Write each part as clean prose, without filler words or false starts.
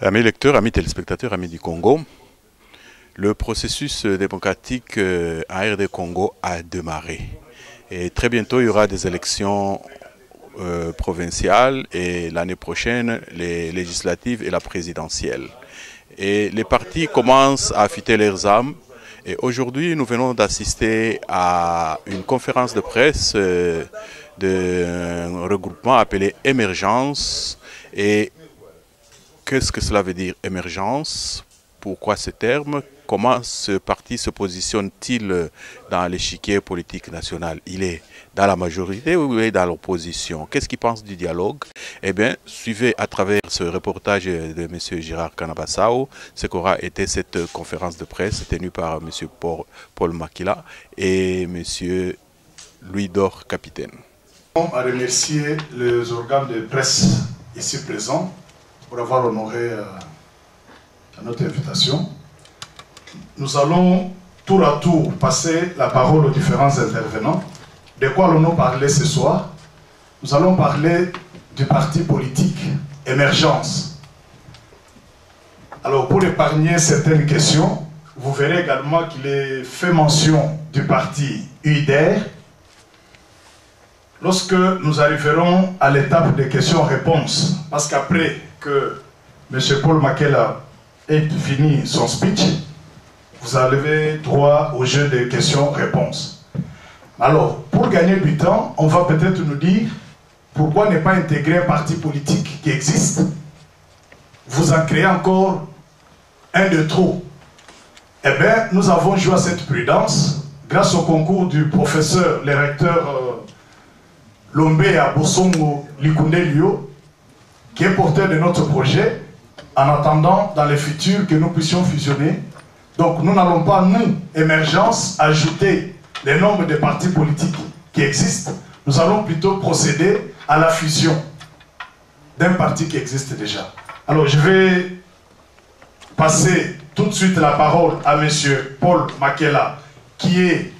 Amis lecteurs, amis téléspectateurs, amis du Congo, le processus démocratique en RD Congo a démarré. Et très bientôt, il y aura des élections provinciales et l'année prochaine, les législatives et la présidentielle. Et les partis commencent à affûter leurs âmes. Et aujourd'hui, nous venons d'assister à une conférence de presse d'un regroupement appelé Émergence. Et qu'est-ce que cela veut dire, émergence? Pourquoi ce terme? Comment ce parti se positionne-t-il dans l'échiquier politique national? Il est dans la majorité ou il est dans l'opposition? Qu'est-ce qu'il pense du dialogue? Eh bien, suivez à travers ce reportage de M. Gérard Kanabassao ce qu'aura été cette conférence de presse tenue par M. Paul Makila et M. Louis-Dor Capitaine. À remercier les organes de presse ici présents pour avoir honoré à notre invitation. Nous allons tour à tour passer la parole aux différents intervenants. De quoi allons-nous parler ce soir? Nous allons parler du parti politique Émergence. Alors pour épargner certaines questions, vous verrez également qu'il est fait mention du parti UIDER. Lorsque nous arriverons à l'étape des questions-réponses, parce qu'après que M. Paul Makila ait fini son speech, vous avez droit au jeu des questions-réponses. Alors, pour gagner du temps, on va peut-être nous dire pourquoi ne pas intégrer un parti politique qui existe. Vous en créez encore un de trop. Eh bien, nous avons joué à cette prudence grâce au concours du professeur, le recteur Lombe à Bosongo Likundelio, qui est porteur de notre projet, en attendant dans le futur que nous puissions fusionner. Donc nous n'allons pas, nous, Émergence, ajouter le nombre de partis politiques qui existent. Nous allons plutôt procéder à la fusion d'un parti qui existe déjà. Alors je vais passer tout de suite la parole à M. Paul Makila, qui est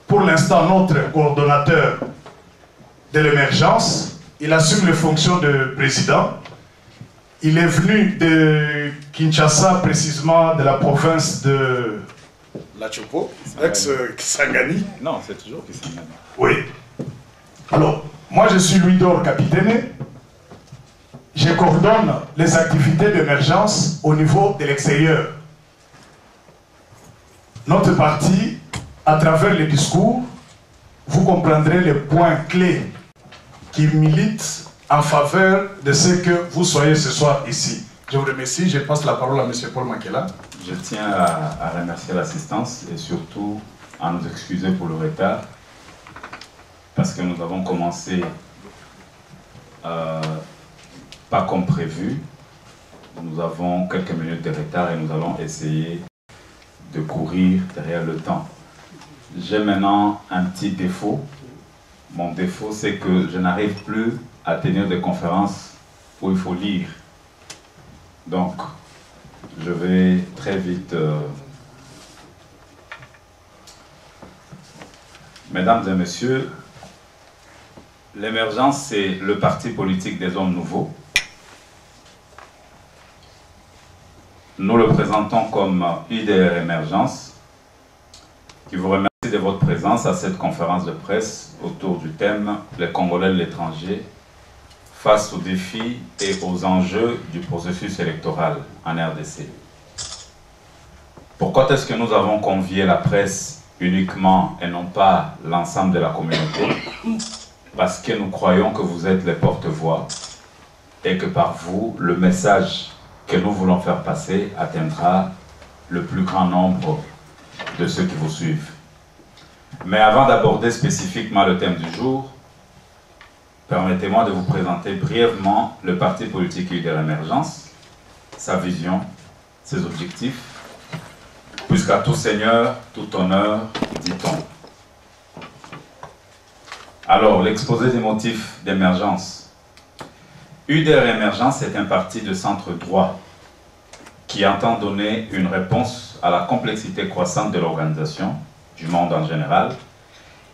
pour l'instant notre coordonnateur de l'Émergence. Il assume les fonctions de président. Il est venu de Kinshasa, précisément de la province de La Chopo, ex-Kisangani. Non, c'est toujours Kisangani. Oui. Alors, moi je suis Louis-Dor Capitaine. Je coordonne les activités d'émergence au niveau de l'extérieur. Notre parti, à travers les discours, vous comprendrez les points clés qui militent en faveur de ce que vous soyez ce soir ici. Je vous remercie, je passe la parole à M. Paul Makila. Je tiens à remercier l'assistance et surtout à nous excuser pour le retard parce que nous avons commencé pas comme prévu. Nous avons quelques minutes de retard et nous allons essayer de courir derrière le temps. J'ai maintenant un petit défaut. Mon défaut, c'est que je n'arrive plus à tenir des conférences où il faut lire. Donc, je vais très vite. Mesdames et messieurs, l'Émergence, c'est le parti politique des hommes nouveaux. Nous le présentons comme UIDER Émergence, qui vous remercie de votre présence à cette conférence de presse autour du thème « Les Congolais de l'étranger face aux défis et aux enjeux du processus électoral en RDC ». Pourquoi est-ce que nous avons convié la presse uniquement et non pas l'ensemble de la communauté? Parce que nous croyons que vous êtes les porte-voix et que par vous, le message que nous voulons faire passer atteindra le plus grand nombre de ceux qui vous suivent. Mais avant d'aborder spécifiquement le thème du jour, permettez-moi de vous présenter brièvement le parti politique UIDER Émergence, sa vision, ses objectifs, puisqu'à tout seigneur, tout honneur, dit-on. Alors, l'exposé des motifs d'émergence. UIDER Émergence est un parti de centre droit qui entend donner une réponse à la complexité croissante de l'organisation, du monde en général,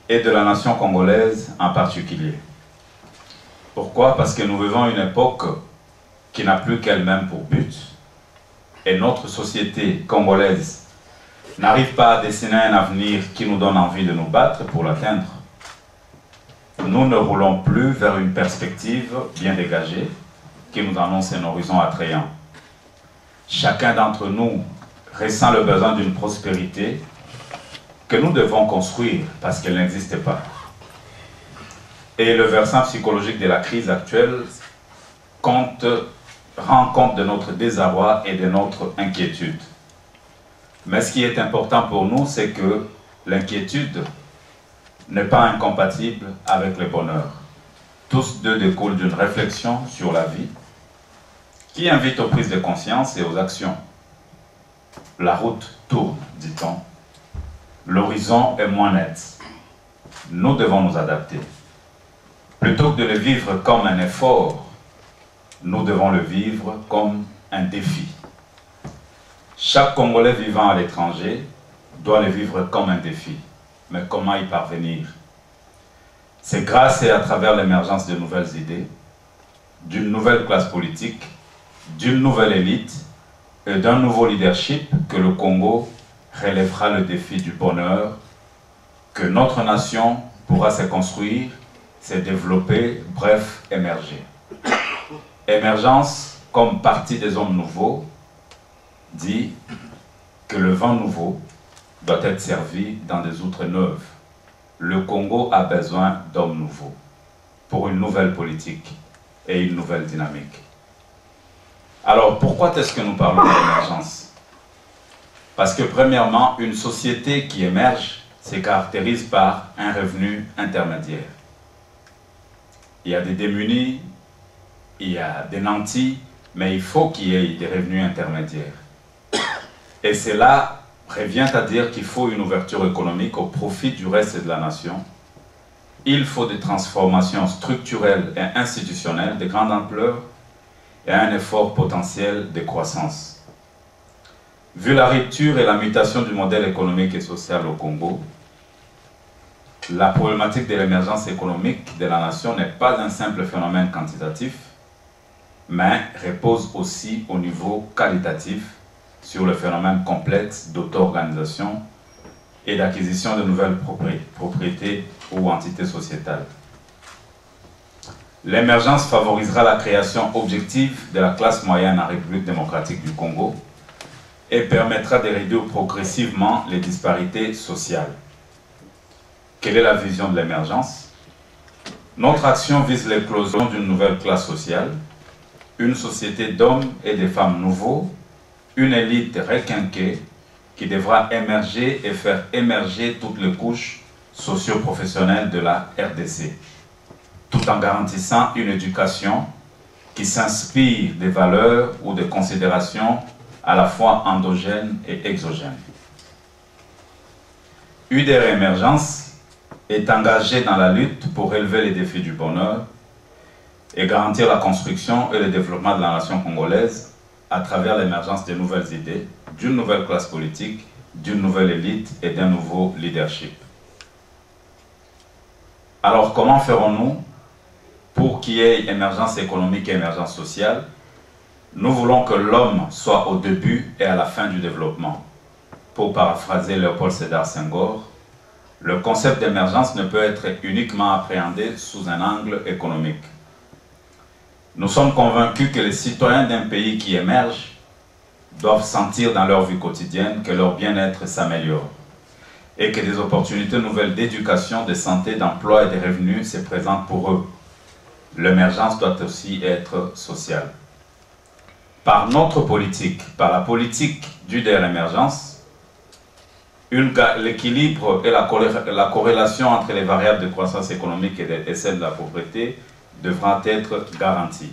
et de la nation congolaise en particulier. Pourquoi? Parce que nous vivons une époque qui n'a plus qu'elle-même pour but et notre société congolaise n'arrive pas à dessiner un avenir qui nous donne envie de nous battre pour l'atteindre, nous ne roulons plus vers une perspective bien dégagée qui nous annonce un horizon attrayant. Chacun d'entre nous ressent le besoin d'une prospérité que nous devons construire parce qu'elle n'existe pas. Et le versant psychologique de la crise actuelle rend compte de notre désarroi et de notre inquiétude. Mais ce qui est important pour nous, c'est que l'inquiétude n'est pas incompatible avec le bonheur. Tous deux découlent d'une réflexion sur la vie qui invite aux prises de conscience et aux actions. La route tourne, dit-on. L'horizon est moins net. Nous devons nous adapter. Plutôt que de le vivre comme un effort, nous devons le vivre comme un défi. Chaque Congolais vivant à l'étranger doit le vivre comme un défi. Mais comment y parvenir? C'est grâce et à travers l'émergence de nouvelles idées, d'une nouvelle classe politique, d'une nouvelle élite et d'un nouveau leadership que le Congo relèvera le défi du bonheur, que notre nation pourra se construire, se développer, bref, émerger. Émergence, comme partie des hommes nouveaux, dit que le vent nouveau doit être servi dans des outres neuves. Le Congo a besoin d'hommes nouveaux pour une nouvelle politique et une nouvelle dynamique. Alors, pourquoi est-ce que nous parlons d'émergence? Parce que, premièrement, une société qui émerge se caractérise par un revenu intermédiaire. Il y a des démunis, il y a des nantis, mais il faut qu'il y ait des revenus intermédiaires. Et cela revient à dire qu'il faut une ouverture économique au profit du reste de la nation. Il faut des transformations structurelles et institutionnelles de grande ampleur et un effort potentiel de croissance. Vu la rupture et la mutation du modèle économique et social au Congo, la problématique de l'émergence économique de la nation n'est pas un simple phénomène quantitatif, mais repose aussi au niveau qualitatif sur le phénomène complexe d'auto-organisation et d'acquisition de nouvelles propriétés ou entités sociétales. L'émergence favorisera la création objective de la classe moyenne en République démocratique du Congo et permettra de réduire progressivement les disparités sociales. Quelle est la vision de l'émergence? Notre action vise l'éclosion d'une nouvelle classe sociale, une société d'hommes et de femmes nouveaux, une élite requinquée qui devra émerger et faire émerger toutes les couches socio-professionnelles de la RDC, tout en garantissant une éducation qui s'inspire des valeurs ou des considérations à la fois endogènes et exogènes. UDR Émergence est engagée dans la lutte pour relever les défis du bonheur et garantir la construction et le développement de la nation congolaise à travers l'émergence de nouvelles idées, d'une nouvelle classe politique, d'une nouvelle élite et d'un nouveau leadership. Alors, comment ferons-nous pour qu'il y ait émergence économique et émergence sociale? Nous voulons que l'homme soit au début et à la fin du développement. Pour paraphraser Léopold Sédar Senghor, le concept d'émergence ne peut être uniquement appréhendé sous un angle économique. Nous sommes convaincus que les citoyens d'un pays qui émerge doivent sentir dans leur vie quotidienne que leur bien-être s'améliore et que des opportunités nouvelles d'éducation, de santé, d'emploi et de revenus se présentent pour eux. L'émergence doit aussi être sociale. Par notre politique, par la politique d'UDR Émergence, l'équilibre et la corrélation entre les variables de croissance économique et celles de la pauvreté devra être garantie.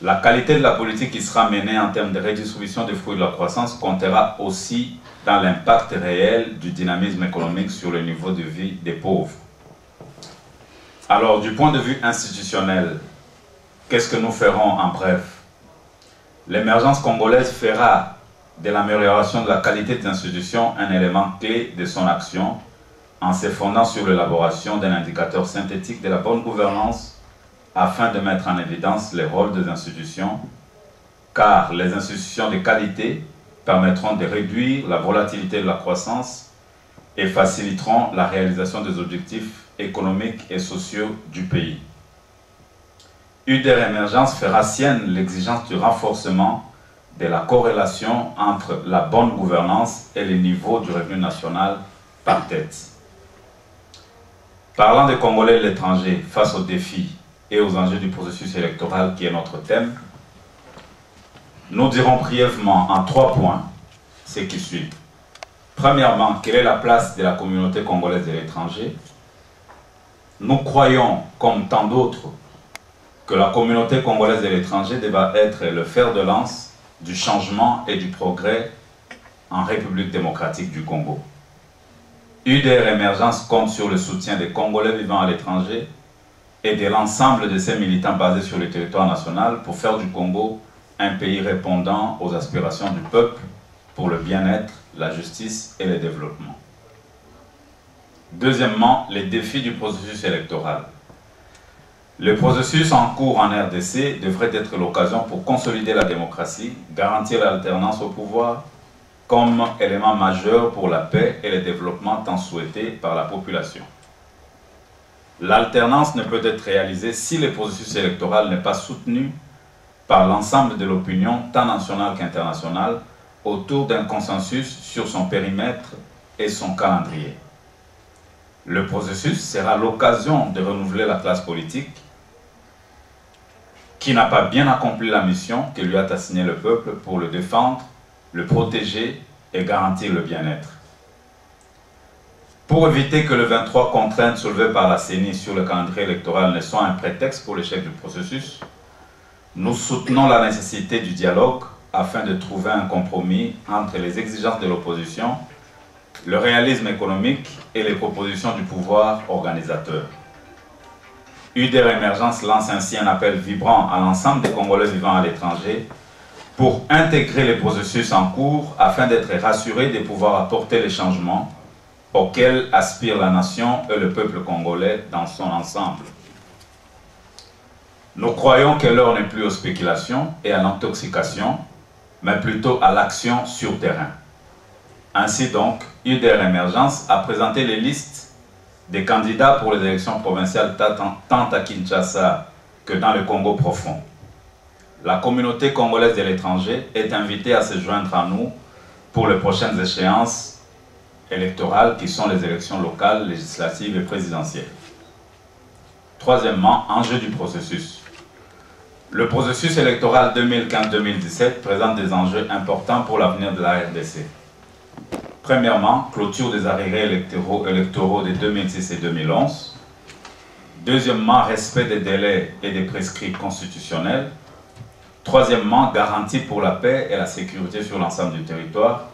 La qualité de la politique qui sera menée en termes de redistribution des fruits de la croissance comptera aussi dans l'impact réel du dynamisme économique sur le niveau de vie des pauvres. Alors, du point de vue institutionnel, qu'est-ce que nous ferons en bref? L'émergence congolaise fera de l'amélioration de la qualité des institutions un élément clé de son action en se fondant sur l'élaboration d'un indicateur synthétique de la bonne gouvernance afin de mettre en évidence les rôles des institutions car les institutions de qualité permettront de réduire la volatilité de la croissance et faciliteront la réalisation des objectifs économiques et sociaux du pays. UDR Émergence fera sienne l'exigence du renforcement de la corrélation entre la bonne gouvernance et le niveau du revenu national par tête. Parlant des Congolais de l'étranger face aux défis et aux enjeux du processus électoral qui est notre thème, nous dirons brièvement en 3 points ce qui suit. Premièrement, quelle est la place de la communauté congolaise de l'étranger? Nous croyons, comme tant d'autres, que la communauté congolaise de l'étranger devra être le fer de lance du changement et du progrès en République démocratique du Congo. UDR Émergence compte sur le soutien des Congolais vivant à l'étranger et de l'ensemble de ces militants basés sur le territoire national pour faire du Congo un pays répondant aux aspirations du peuple pour le bien-être, la justice et le développement. Deuxièmement, les défis du processus électoral. Le processus en cours en RDC devrait être l'occasion pour consolider la démocratie, garantir l'alternance au pouvoir comme élément majeur pour la paix et le développement tant souhaité par la population. L'alternance ne peut être réalisée si le processus électoral n'est pas soutenu par l'ensemble de l'opinion tant nationale qu'internationale autour d'un consensus sur son périmètre et son calendrier. Le processus sera l'occasion de renouveler la classe politique qui n'a pas bien accompli la mission que lui a assignée le peuple pour le défendre, le protéger et garantir le bien-être. Pour éviter que les 23 contraintes soulevées par la CENI sur le calendrier électoral ne soient un prétexte pour l'échec du processus, nous soutenons la nécessité du dialogue afin de trouver un compromis entre les exigences de l'opposition, le réalisme économique et les propositions du pouvoir organisateur. UDR Émergence lance ainsi un appel vibrant à l'ensemble des Congolais vivant à l'étranger pour intégrer les processus en cours afin d'être rassurés de pouvoir apporter les changements auxquels aspire la nation et le peuple congolais dans son ensemble. Nous croyons que l'heure n'est plus aux spéculations et à l'intoxication, mais plutôt à l'action sur terrain. Ainsi donc, UDR Émergence a présenté les listes des candidats pour les élections provinciales tant à Kinshasa que dans le Congo profond. La communauté congolaise de l'étranger est invitée à se joindre à nous pour les prochaines échéances électorales qui sont les élections locales, législatives et présidentielles. Troisièmement, enjeu du processus. Le processus électoral 2015-2017 présente des enjeux importants pour l'avenir de la RDC. Premièrement, clôture des arriérés électoraux de 2006 et 2011. Deuxièmement, respect des délais et des prescrits constitutionnels. Troisièmement, garantie pour la paix et la sécurité sur l'ensemble du territoire.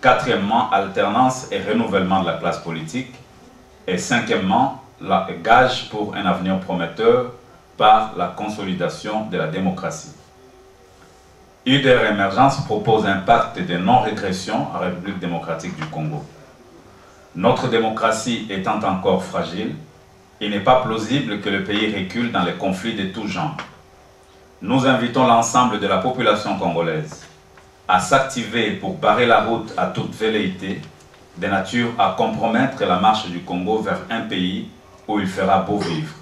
Quatrièmement, alternance et renouvellement de la classe politique. Et cinquièmement, gage pour un avenir prometteur par la consolidation de la démocratie. UDR Émergence propose un pacte de non-régression en République démocratique du Congo. Notre démocratie étant encore fragile, il n'est pas plausible que le pays recule dans les conflits de tous genres. Nous invitons l'ensemble de la population congolaise à s'activer pour barrer la route à toute velléité de nature à compromettre la marche du Congo vers un pays où il fera beau vivre.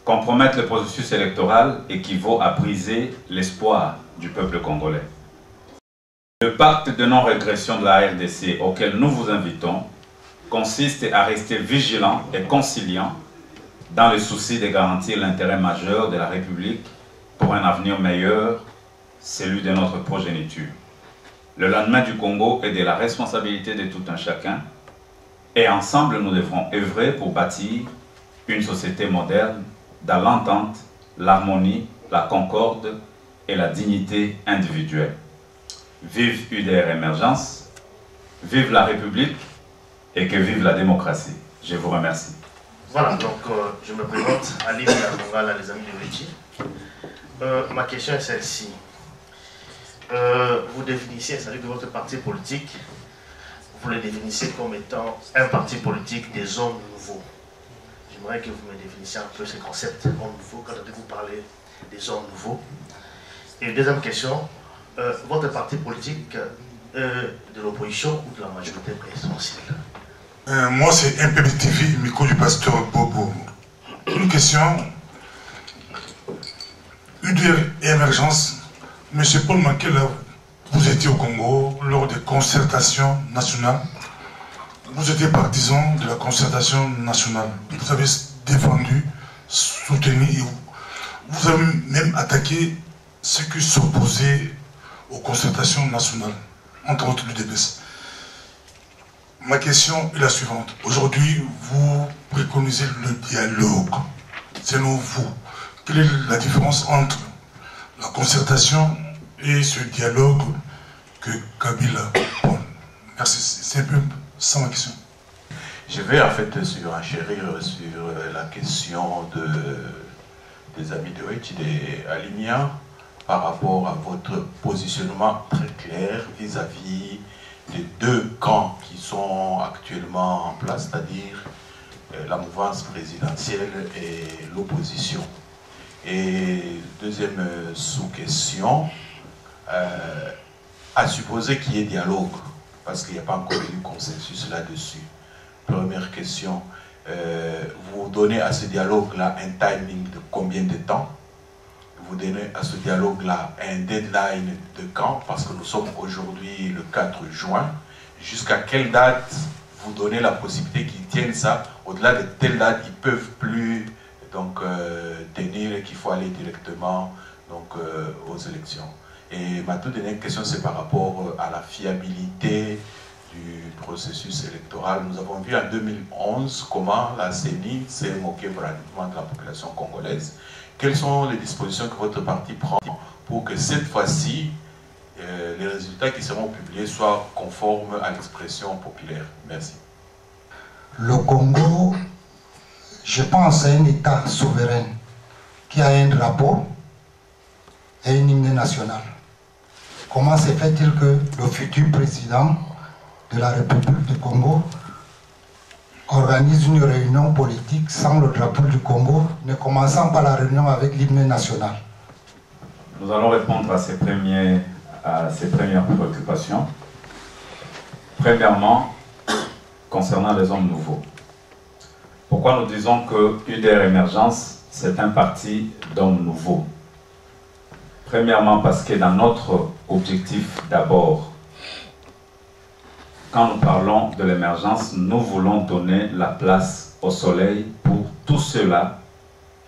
Compromettre le processus électoral équivaut à briser l'espoir du peuple congolais. Le pacte de non-régression de la RDC auquel nous vous invitons consiste à rester vigilant et conciliant dans le souci de garantir l'intérêt majeur de la République pour un avenir meilleur, celui de notre progéniture. Le lendemain du Congo est de la responsabilité de tout un chacun et ensemble nous devrons œuvrer pour bâtir une société moderne dans l'entente, l'harmonie, la concorde et la dignité individuelle. Vive UDR Émergence, vive la République et que vive la démocratie. Je vous remercie. Voilà, donc je me présente Ali Mongala, les amis de Luigi. Ma question est celle-ci. Vous définissez, c'est-à-dire que votre parti politique, vous le définissez comme étant un parti politique des hommes nouveaux. J'aimerais que vous me définissiez un peu ce concept homme nouveau quand vous parlez des hommes nouveaux. Et une deuxième question, votre parti politique de l'opposition ou de la majorité présidentielle? Moi, c'est MPB-TV, micro du pasteur Bobo. Une question. UDR et émergence. Monsieur Paul Makela, vous étiez au Congo lors des concertations nationales. Vous étiez partisan de la concertation nationale. Vous avez défendu, soutenu et vous avez même attaqué ceux qui s'opposaient aux concertations nationales, entre autres l'UDPS. Ma question est la suivante. Aujourd'hui, vous préconisez le dialogue. Selon vous, quelle est la différence entre la concertation et ce dialogue que Kabila prône? Merci. C'est un peu ça ma question. Je vais en fait surenchérir sur la question des amis de Wetch et Aligna par rapport à votre positionnement très clair vis-à-vis des deux camps qui sont actuellement en place, c'est-à-dire la mouvance présidentielle et l'opposition. Et deuxième sous-question, à supposer qu'il y ait dialogue, parce qu'il n'y a pas encore eu de consensus là-dessus. Première question, vous donnez à ce dialogue-là un timing de combien de temps? Vous donnez à ce dialogue-là un deadline de quand? Parce que nous sommes aujourd'hui le 4 juin. Jusqu'à quelle date vous donnez la possibilité qu'ils tiennent ça? Au-delà de telle date, ils ne peuvent plus donc, tenir et qu'il faut aller directement donc, aux élections. Et ma toute dernière question, c'est par rapport à la fiabilité du processus électoral. Nous avons vu en 2011 comment la CENI s'est moquée pratiquement de la population congolaise. Quelles sont les dispositions que votre parti prend pour que cette fois-ci, les résultats qui seront publiés soient conformes à l'expression populaire? Merci. Le Congo, je pense, est un État souverain qui a un drapeau et un hymne national. Comment se fait-il que le futur président de la République du Congo organise une réunion politique sans le drapeau du Congo, ne commençant par la réunion avec l'hymne national? Nous allons répondre à ces premières préoccupations. Premièrement, concernant les hommes nouveaux. Pourquoi nous disons que UDR Émergence, c'est un parti d'hommes nouveaux? Premièrement, parce que dans notre objectif d'abord, quand nous parlons de l'émergence, nous voulons donner la place au soleil pour tous ceux-là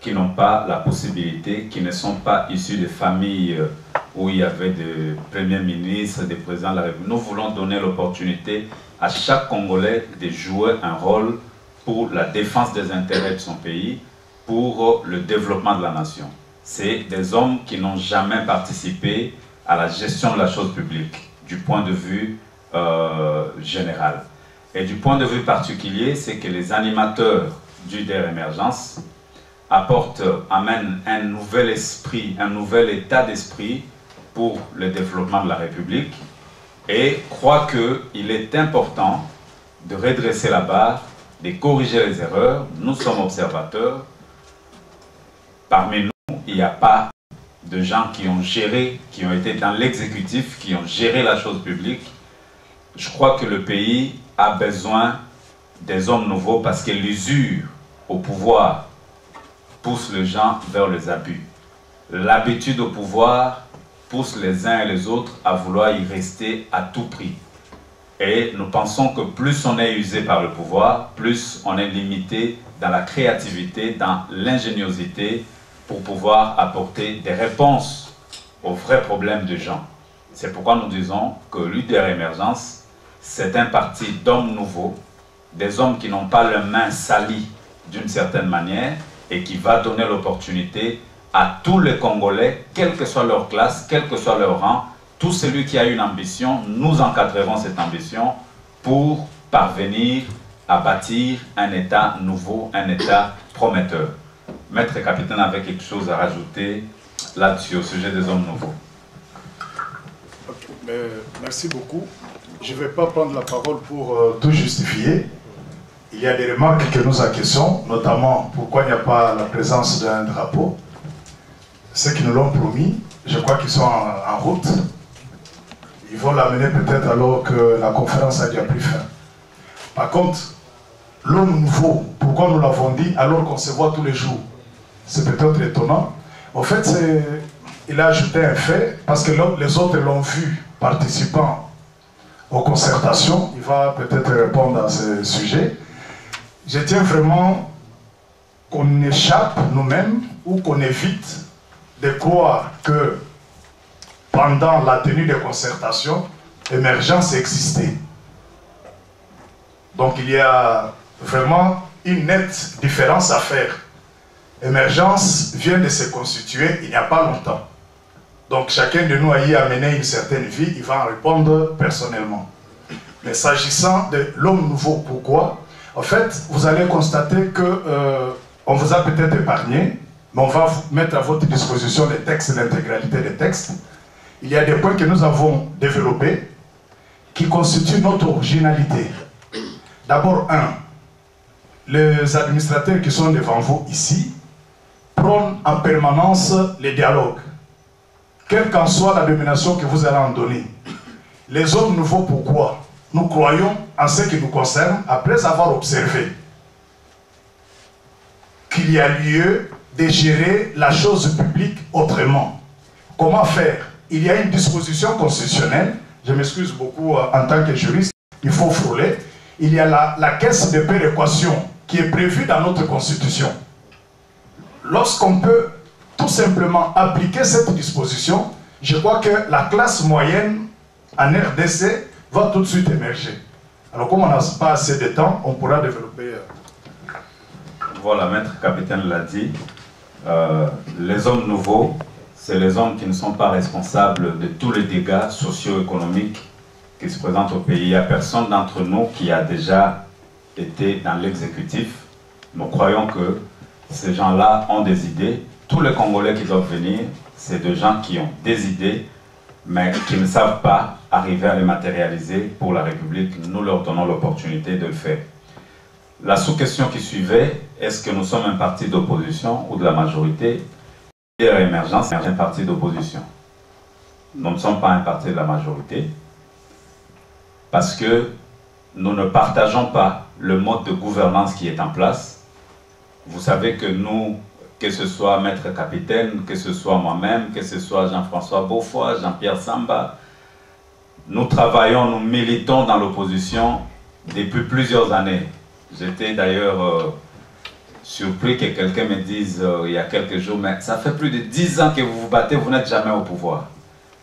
qui n'ont pas la possibilité, qui ne sont pas issus de familles où il y avait des premiers ministres, des présidents de la République. Nous voulons donner l'opportunité à chaque Congolais de jouer un rôle pour la défense des intérêts de son pays, pour le développement de la nation. C'est des hommes qui n'ont jamais participé à la gestion de la chose publique, du point de vue général. Et du point de vue particulier, c'est que les animateurs d'UDR Émergence amènent un nouvel esprit, un nouvel état d'esprit pour le développement de la République et croient qu'il est important de redresser la barre, de corriger les erreurs. Nous sommes observateurs. Parmi nous, il n'y a pas de gens qui ont géré, qui ont été dans l'exécutif, qui ont géré la chose publique. Je crois que le pays a besoin des hommes nouveaux parce que l'usure au pouvoir pousse les gens vers les abus. L'habitude au pouvoir pousse les uns et les autres à vouloir y rester à tout prix. Et nous pensons que plus on est usé par le pouvoir, plus on est limité dans la créativité, dans l'ingéniosité pour pouvoir apporter des réponses aux vrais problèmes des gens. C'est pourquoi nous disons que l'UDR Émergence, c'est un parti d'hommes nouveaux, des hommes qui n'ont pas les mains salies d'une certaine manière et qui va donner l'opportunité à tous les Congolais, quelle que soit leur classe, quel que soit leur rang, tout celui qui a une ambition, nous encadrerons cette ambition pour parvenir à bâtir un État nouveau, un État prometteur. Maître Capitaine avait quelque chose à rajouter là-dessus au sujet des hommes nouveaux. Merci beaucoup. Je ne vais pas prendre la parole pour tout justifier. Il y a des remarques que nous acquiesçons, notamment pourquoi il n'y a pas la présence d'un drapeau. Ceux qui nous l'ont promis, je crois qu'ils sont en route. Ils vont l'amener peut-être alors que la conférence a déjà pris fin. Par contre, l'homme nouveau, pourquoi nous l'avons dit alors qu'on se voit tous les jours? C'est peut-être étonnant. En fait, il a ajouté un fait, parce que les autres l'ont vu participant aux concertations. Il va peut-être répondre à ce sujet. Je tiens vraiment qu'on échappe nous-mêmes ou qu'on évite de croire que pendant la tenue des concertations, émergence existait. Donc il y a vraiment une nette différence à faire. Émergence vient de se constituer il n'y a pas longtemps. Donc chacun de nous a y amené une certaine vie, il va en répondre personnellement. Mais s'agissant de l'homme nouveau, pourquoi? En fait, vous allez constater que on vous a peut-être épargné, mais on va vous mettre à votre disposition les textes, l'intégralité des textes. Il y a des points que nous avons développés qui constituent notre originalité. D'abord, les administrateurs qui sont devant vous ici prônent en permanence les dialogues, quelle qu'en soit la domination que vous allez en donner. Les hommes nouveaux, pourquoi? Nous croyons en ce qui nous concerne, après avoir observé qu'il y a lieu de gérer la chose publique autrement. Comment faire? Il y a une disposition constitutionnelle, je m'excuse beaucoup en tant que juriste, il faut frôler. Il y a la caisse de péréquation qui est prévue dans notre constitution. Lorsqu'on peut tout simplement appliquer cette disposition, je crois que la classe moyenne en RDC va tout de suite émerger. Alors comme on n'a pas assez de temps, on pourra développer. Voilà, Maître Capitaine l'a dit, les hommes nouveaux, c'est les hommes qui ne sont pas responsables de tous les dégâts socio-économiques qui se présentent au pays. Il n'y a personne d'entre nous qui a déjà été dans l'exécutif. Nous croyons que ces gens-là ont des idées. Tous les Congolais qui doivent venir, c'est des gens qui ont des idées, mais qui ne savent pas arriver à les matérialiser pour la République. Nous leur donnons l'opportunité de le faire. La sous-question qui suivait, est-ce que nous sommes un parti d'opposition ou de la majorité? Émergence est un parti d'opposition. Nous ne sommes pas un parti de la majorité parce que nous ne partageons pas le mode de gouvernance qui est en place. Vous savez que nous, que ce soit Maître Capitaine, que ce soit moi-même, que ce soit Jean-François Beaufoy, Jean-Pierre Samba, nous travaillons, nous militons dans l'opposition depuis plusieurs années. J'étais d'ailleurs surpris que quelqu'un me dise il y a quelques jours, mais ça fait plus de 10 ans que vous vous battez, vous n'êtes jamais au pouvoir.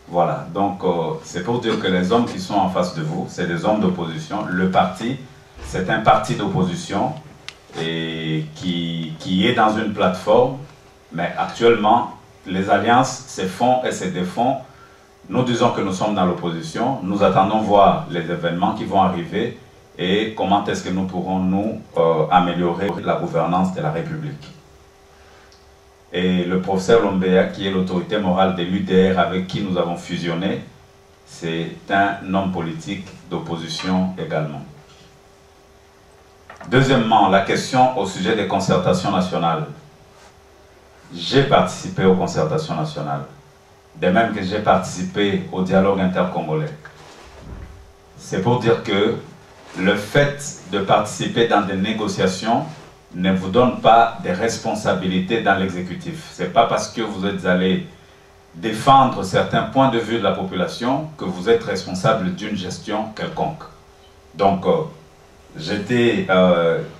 Voilà, donc c'est pour dire que les hommes qui sont en face de vous, c'est des hommes d'opposition. Le parti, c'est un parti d'opposition et qui est dans une plateforme, mais actuellement, les alliances se font et se défont. Nous disons que nous sommes dans l'opposition, nous attendons voir les événements qui vont arriver et comment est-ce que nous pourrons nous améliorer la gouvernance de la République. Et le professeur Lombea, qui est l'autorité morale de l'UDR avec qui nous avons fusionné, c'est un homme politique d'opposition également. Deuxièmement, la question au sujet des concertations nationales. J'ai participé aux concertations nationales, de même que j'ai participé au dialogue intercongolais. C'est pour dire que le fait de participer dans des négociations ne vous donne pas des responsabilités dans l'exécutif. Ce n'est pas parce que vous êtes allé défendre certains points de vue de la population que vous êtes responsable d'une gestion quelconque. Donc, j'étais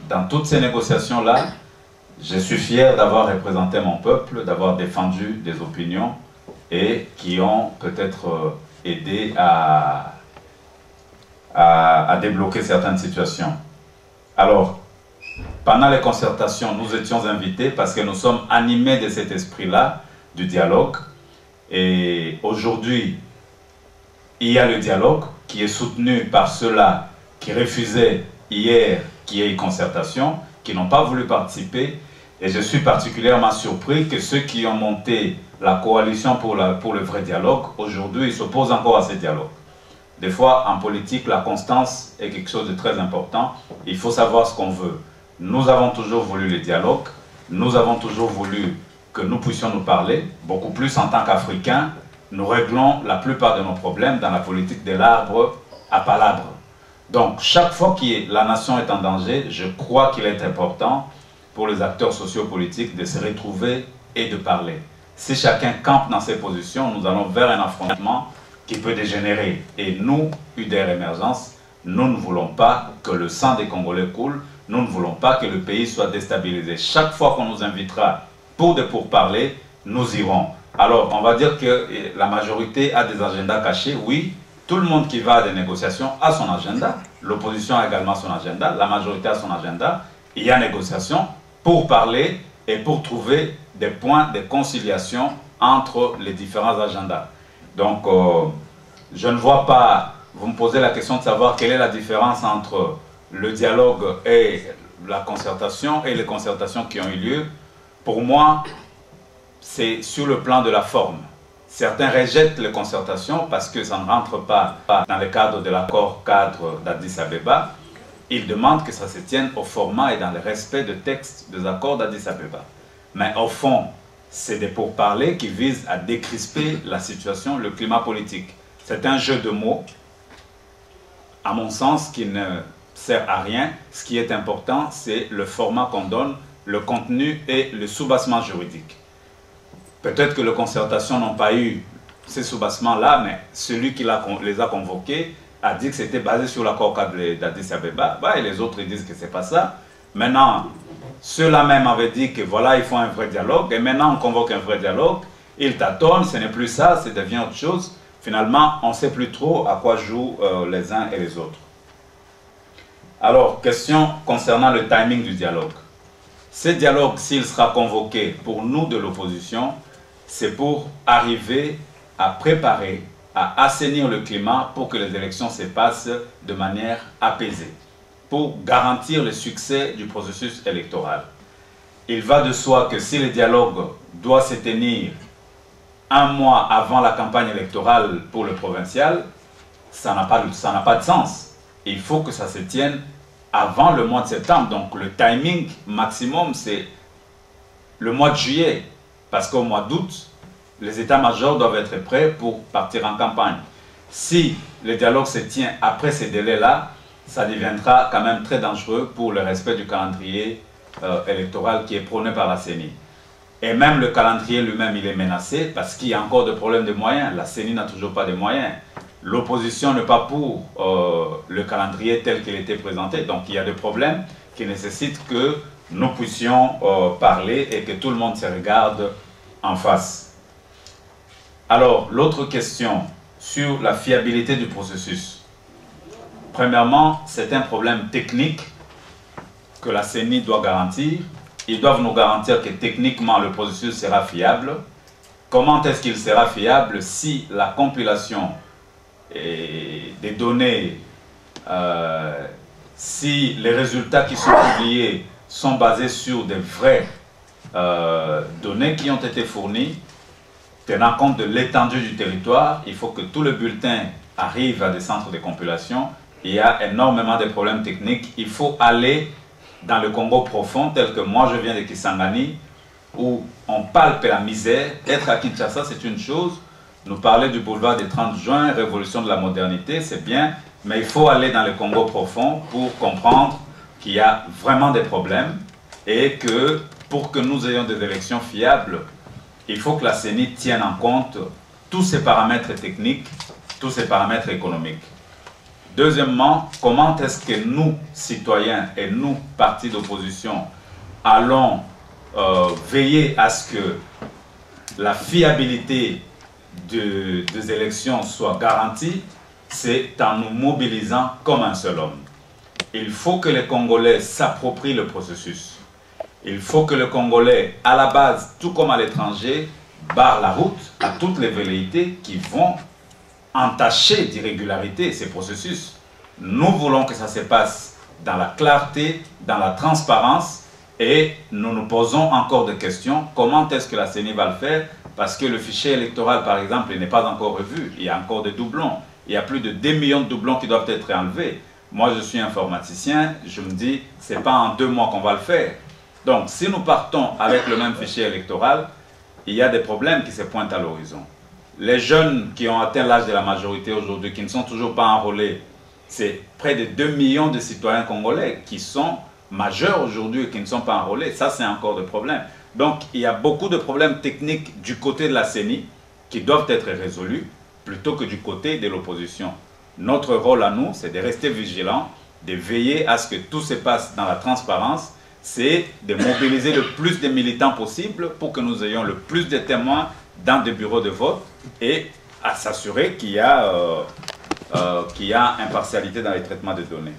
dans toutes ces négociations-là, je suis fier d'avoir représenté mon peuple, d'avoir défendu des opinions et qui ont peut-être aidé à débloquer certaines situations. Alors, pendant les concertations, nous étions invités parce que nous sommes animés de cet esprit-là, du dialogue. Et aujourd'hui, il y a le dialogue qui est soutenu par ceux-là qui refusaient hier qu'il y ait une concertation, qui n'ont pas voulu participer. Et je suis particulièrement surpris que ceux qui ont monté la coalition pour le vrai dialogue, aujourd'hui, ils s'opposent encore à ce dialogue. Des fois, en politique, la constance est quelque chose de très important. Il faut savoir ce qu'on veut. Nous avons toujours voulu le dialogue. Nous avons toujours voulu que nous puissions nous parler, beaucoup plus en tant qu'Africains. Nous réglons la plupart de nos problèmes dans la politique de l'arbre à palabre. Donc, chaque fois que la nation est en danger, je crois qu'il est important pour les acteurs sociopolitiques de se retrouver et de parler. Si chacun campe dans ses positions, nous allons vers un affrontement qui peut dégénérer. Et nous, UDR Émergence, nous ne voulons pas que le sang des Congolais coule, nous ne voulons pas que le pays soit déstabilisé. Chaque fois qu'on nous invitera pour des pourparlers, nous irons. Alors, on va dire que la majorité a des agendas cachés, oui. Tout le monde qui va à des négociations a son agenda. L'opposition a également son agenda. La majorité a son agenda. Il y a négociation pour parler et pour trouver des points de conciliation entre les différents agendas. Donc, je ne vois pas, vous me posez la question de savoir quelle est la différence entre le dialogue et la concertation et les concertations qui ont eu lieu. Pour moi, c'est sur le plan de la forme. Certains rejettent les concertations parce que ça ne rentre pas dans le cadre de l'accord cadre d'Addis Abeba. Ils demandent que ça se tienne au format et dans le respect de textes des accords d'Addis Abeba. Mais au fond, c'est des pourparlers qui visent à décrisper la situation, le climat politique. C'est un jeu de mots, à mon sens, qui ne sert à rien. Ce qui est important, c'est le format qu'on donne, le contenu et le soubassement juridique. Peut-être que les concertations n'ont pas eu ces soubassements-là, mais celui qui les a convoqués a dit que c'était basé sur l'accord cadre d'Addis Abeba, et les autres ils disent que ce n'est pas ça. Maintenant, ceux-là même avaient dit que voilà, il faut un vrai dialogue, et maintenant on convoque un vrai dialogue, ils tâtonnent, ce n'est plus ça, ça devient autre chose. Finalement, on ne sait plus trop à quoi jouent les uns et les autres. Alors, question concernant le timing du dialogue. Ce dialogue, s'il sera convoqué pour nous de l'opposition, c'est pour arriver à préparer, à assainir le climat pour que les élections se passent de manière apaisée, pour garantir le succès du processus électoral. Il va de soi que si le dialogue doit se tenir un mois avant la campagne électorale pour le provincial, ça n'a pas de sens. Il faut que ça se tienne avant le mois de septembre. Donc le timing maximum, c'est le mois de juillet. Parce qu'au mois d'août, les états-majors doivent être prêts pour partir en campagne. Si le dialogue se tient après ces délais-là, ça deviendra quand même très dangereux pour le respect du calendrier électoral qui est prôné par la CENI. Et même le calendrier lui-même, il est menacé parce qu'il y a encore des problèmes de moyens. La CENI n'a toujours pas de moyens. L'opposition n'est pas pour le calendrier tel qu'il était présenté. Donc il y a des problèmes qui nécessitent que nous puissions parler et que tout le monde se regarde en face. Alors, l'autre question sur la fiabilité du processus. Premièrement, c'est un problème technique que la CENI doit garantir. Ils doivent nous garantir que techniquement le processus sera fiable. Comment est-ce qu'il sera fiable si la compilation des données, si les résultats qui sont publiés sont basés sur des vraies données qui ont été fournies, tenant compte de l'étendue du territoire, il faut que tous les bulletins arrivent à des centres de compilation. Il y a énormément de problèmes techniques. Il faut aller dans le Congo profond, tel que moi je viens de Kisangani, où on palpe la misère. Être à Kinshasa, c'est une chose. Nous parler du boulevard des 30 juin, révolution de la modernité, c'est bien. Mais il faut aller dans le Congo profond pour comprendre qu'il y a vraiment des problèmes et que pour que nous ayons des élections fiables, il faut que la CENI tienne en compte tous ces paramètres techniques, tous ces paramètres économiques. Deuxièmement, comment est-ce que nous, citoyens et nous, partis d'opposition, allons veiller à ce que la fiabilité des élections soit garantie? C'est en nous mobilisant comme un seul homme. Il faut que les Congolais s'approprient le processus. Il faut que les Congolais, à la base, tout comme à l'étranger, barrent la route à toutes les velléités qui vont entacher d'irrégularité ces processus. Nous voulons que ça se passe dans la clarté, dans la transparence, et nous nous posons encore des questions. Comment est-ce que la CENI va le faire? Parce que le fichier électoral, par exemple, n'est pas encore revu. Il y a encore des doublons. Il y a plus de 2 millions de doublons qui doivent être enlevés. Moi, je suis informaticien. Je me dis, ce n'est pas en 2 mois qu'on va le faire. Donc, si nous partons avec le même fichier électoral, il y a des problèmes qui se pointent à l'horizon. Les jeunes qui ont atteint l'âge de la majorité aujourd'hui, qui ne sont toujours pas enrôlés, c'est près de 2 millions de citoyens congolais qui sont majeurs aujourd'hui et qui ne sont pas enrôlés. Ça, c'est encore des problèmes. Donc, il y a beaucoup de problèmes techniques du côté de la CENI qui doivent être résolus plutôt que du côté de l'opposition. Notre rôle à nous, c'est de rester vigilants, de veiller à ce que tout se passe dans la transparence, c'est de mobiliser le plus de militants possible pour que nous ayons le plus de témoins dans des bureaux de vote et à s'assurer qu'il y a impartialité dans les traitements de données.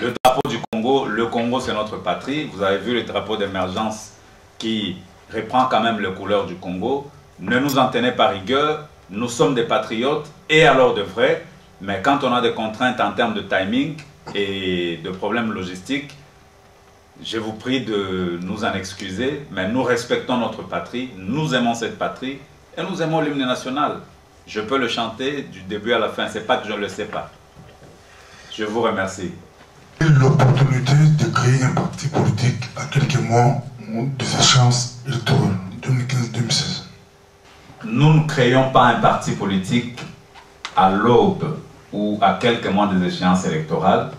Le drapeau du Congo, le Congo c'est notre patrie. Vous avez vu le drapeau d'émergence qui reprend quand même les couleurs du Congo. Ne nous en tenez pas rigueur, nous sommes des patriotes et alors de vrai, mais quand on a des contraintes en termes de timing et de problèmes logistiques, je vous prie de nous en excuser, mais nous respectons notre patrie, nous aimons cette patrie et nous aimons l'hymne national. Je peux le chanter du début à la fin, c'est pas que je ne le sais pas. Je vous remercie. L'opportunité de créer un parti politique à quelques mois des échéances électorales 2015-2016. Nous ne créons pas un parti politique à l'aube ou à quelques mois des échéances électorales.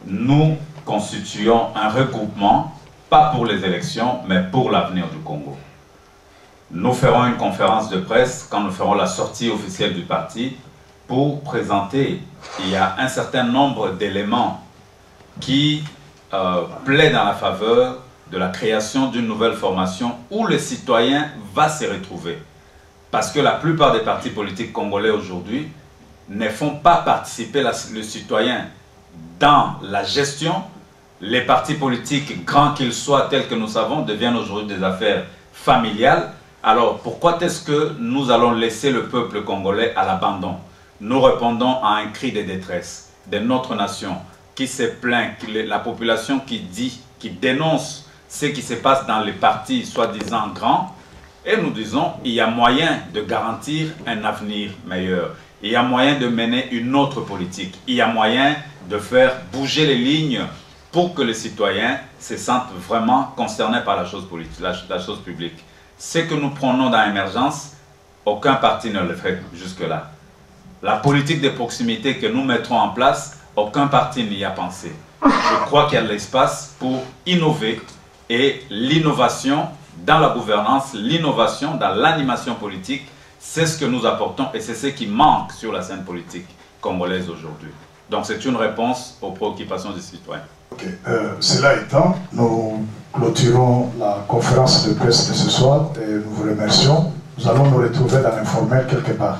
Nous constituons un regroupement, pas pour les élections, mais pour l'avenir du Congo. Nous ferons une conférence de presse quand nous ferons la sortie officielle du parti pour présenter, il y a un certain nombre d'éléments qui plaident en la faveur de la création d'une nouvelle formation où le citoyen va se retrouver. Parce que la plupart des partis politiques congolais aujourd'hui ne font pas participer le citoyen dans la gestion. Les partis politiques, grands qu'ils soient, tels que nous savons, deviennent aujourd'hui des affaires familiales. Alors, pourquoi est-ce que nous allons laisser le peuple congolais à l'abandon? Nous répondons à un cri de détresse de notre nation qui se plaint, la population qui dit, qui dénonce ce qui se passe dans les partis soi-disant grands. Et nous disons, il y a moyen de garantir un avenir meilleur. Il y a moyen de mener une autre politique. Il y a moyen de faire bouger les lignes pour que les citoyens se sentent vraiment concernés par la chose politique, la chose publique. Ce que nous prenons dans l'émergence, aucun parti ne le fait jusque-là. La politique de proximité que nous mettrons en place, aucun parti n'y a pensé. Je crois qu'il y a de l'espace pour innover et l'innovation dans la gouvernance, l'innovation dans l'animation politique, c'est ce que nous apportons et c'est ce qui manque sur la scène politique congolaise aujourd'hui. Donc c'est une réponse aux préoccupations des citoyens. Okay. Cela étant, nous clôturons la conférence de presse de ce soir et nous vous remercions. Nous allons nous retrouver dans l'informel quelque part.